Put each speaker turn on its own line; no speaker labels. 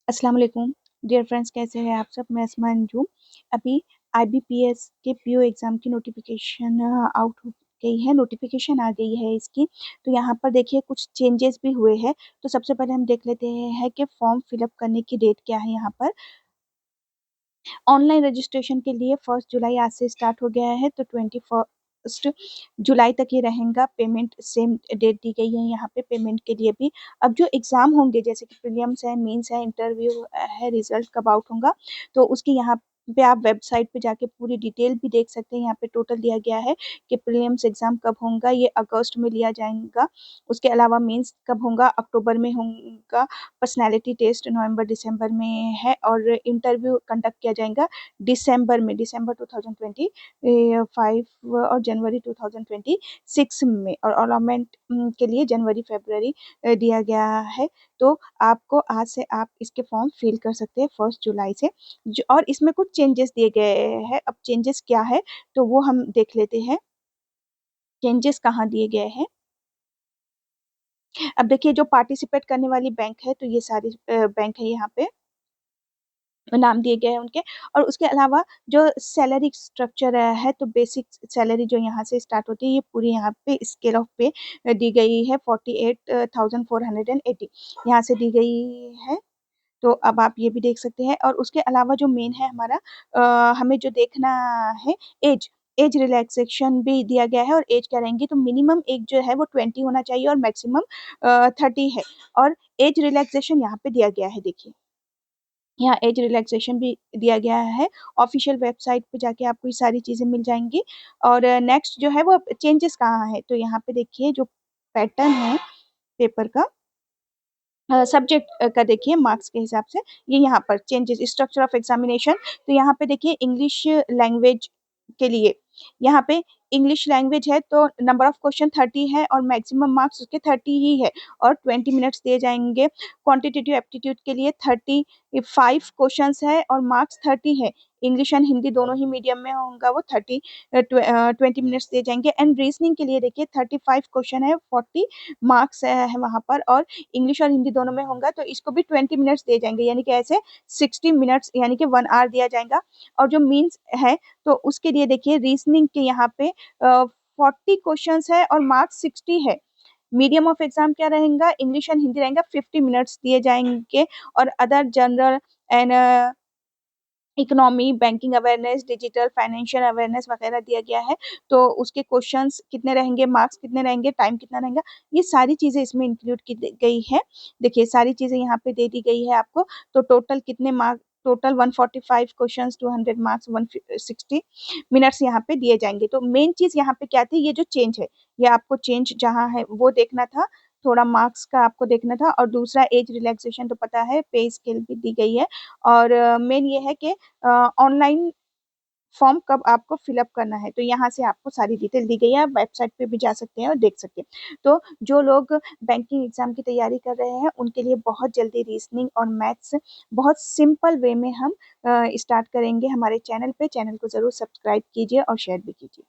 अस्सलाम वालेकुम dear friends, कैसे हैं आप सब। मैं अस्मा अंजू। अभी आईबीपीएस के पीओ एग्ज़ाम की नोटिफिकेशन आउट हो गई है, नोटिफिकेशन आ गई है इसकी। तो यहाँ पर देखिए कुछ चेंजेस भी हुए हैं। तो सबसे पहले हम देख लेते हैं कि फॉर्म फिलअप करने की डेट क्या है। यहाँ पर ऑनलाइन रजिस्ट्रेशन के लिए 1 जुलाई आज से स्टार्ट हो गया है, तो 21 जुलाई तक ये रहेगा। पेमेंट सेम डेट दी गई है यहाँ पे पेमेंट के लिए भी। अब जो एग्ज़ाम होंगे जैसे कि प्रीलिम्स है, मेंस है, इंटरव्यू है, रिजल्ट कब आउट होगा, तो उसकी यहाँ पे आप वेबसाइट पे जाके पूरी डिटेल भी देख सकते हैं। यहाँ पे टोटल दिया गया है कि प्रीलिम्स एग्ज़ाम कब होगा, ये अगस्त में लिया जाएगा। उसके अलावा मेंस कब होगा, अक्टूबर में होगा। पर्सनैलिटी टेस्ट नवंबर दिसंबर में है और इंटरव्यू कंडक्ट किया जाएगा दिसंबर 2025 और जनवरी 2026 में। और अलॉटमेंट के लिए जनवरी फरवरी दिया गया है। तो आपको आज से आप इसके फॉर्म फिल कर सकते हैं 1 जुलाई से। और इसमें कुछ चेंजेस दिए गए हैं। अब चेंजेस क्या है तो वो हम देख लेते हैं, चेंजेस कहाँ दिए गए हैं। अब देखिए जो पार्टिसिपेट करने वाली बैंक है, तो ये सारी बैंक है यहाँ पे नाम दिए गए हैं उनके। और उसके अलावा जो सैलरी स्ट्रक्चर है, तो बेसिक सैलरी जो यहाँ से स्टार्ट होती है, ये पूरी यहाँ पे स्केल ऑफ पे दी गई है 48,480 यहाँ से दी गई है। तो अब आप ये भी देख सकते हैं। और उसके अलावा जो मेन है हमारा, हमें जो देखना है, एज एज रिलैक्सेशन भी दिया गया है। और एज क्या रहेंगी, तो मिनिमम एज जो है वो 20 होना चाहिए और मैक्सिमम 30 है। और एज रिलैक्सेशन यहाँ पे दिया गया है, देखिए यहाँ एज रिलैक्सेशन भी दिया गया है। ऑफिशियल वेबसाइट पे जाके आपको ये सारी चीज़ें मिल जाएंगी। और नेक्स्ट जो है वो चेंजेस कहाँ है, तो यहाँ पे देखिए जो पैटर्न है पेपर का, सब्जेक्ट का देखिए मार्क्स के हिसाब से, ये यहाँ पर चेंजेस स्ट्रक्चर ऑफ एग्जामिनेशन। तो यहाँ पे देखिए इंग्लिश लैंग्वेज के लिए यहाँ पे इंग्लिश लैंग्वेज है तो नंबर ऑफ क्वेश्चन 30 है और मैक्सिमम मार्क्स उसके 30 ही है और 20 मिनट्स दिए जाएंगे। क्वांटिटेटिव एप्टीट्यूड के लिए 35 क्वेश्चंस है और मार्क्स 30 है। इंग्लिश एंड हिंदी दोनों ही मीडियम में होगा, वो 20 मिनट्स दिए जाएंगे। एंड रीजनिंग के लिए देखिए 35 क्वेश्चन है, 40 मार्क्स है वहाँ पर। और इंग्लिश और हिंदी दोनों में होगा तो इसको भी 20 मिनट्स दिए जाएंगे, यानी कि ऐसे 60 मिनट्स यानी कि 1 आवर दिया जाएगा। और जो मीन्स है तो उसके लिए देखिए रीजनिंग के यहाँ पे 40 क्वेश्चंस है और मार्क्स 60 है। मीडियम ऑफ एग्जाम क्या रहेगा, इंग्लिश एंड हिंदी रहेगा, 50 मिनट्स दिए जाएंगे। और other general and economy, banking awareness, digital financial awareness वगैरह दिया गया है। तो उसके क्वेश्चंस कितने रहेंगे, मार्क्स कितने रहेंगे, टाइम कितना रहेगा, ये सारी चीज़ें इसमें इंक्लूड की गई है। देखिए सारी चीज़ें यहाँ पे दे दी गई है आपको। तो टोटल कितने mark, total 145 questions, 200 marks, 160 minutes यहाँ पे दिए जाएंगे। तो मेन चीज़ यहाँ पे क्या थी, ये जो चेंज है, ये आपको चेंज जहाँ है वो देखना था, थोड़ा मार्क्स का आपको देखना था। और दूसरा एज रिलैक्सेशन तो पता है, पे स्केल भी दी गई है। और मेन ये है कि ऑनलाइन फॉर्म कब आपको फिलअप करना है, तो यहाँ से आपको सारी डिटेल दी गई है। आप वेबसाइट पे भी जा सकते हैं और देख सकते हैं। तो जो लोग बैंकिंग एग्जाम की तैयारी कर रहे हैं उनके लिए बहुत जल्दी रीजनिंग और मैथ्स बहुत सिंपल वे में हम स्टार्ट करेंगे हमारे चैनल पे। चैनल को ज़रूर सब्सक्राइब कीजिए और शेयर भी कीजिए।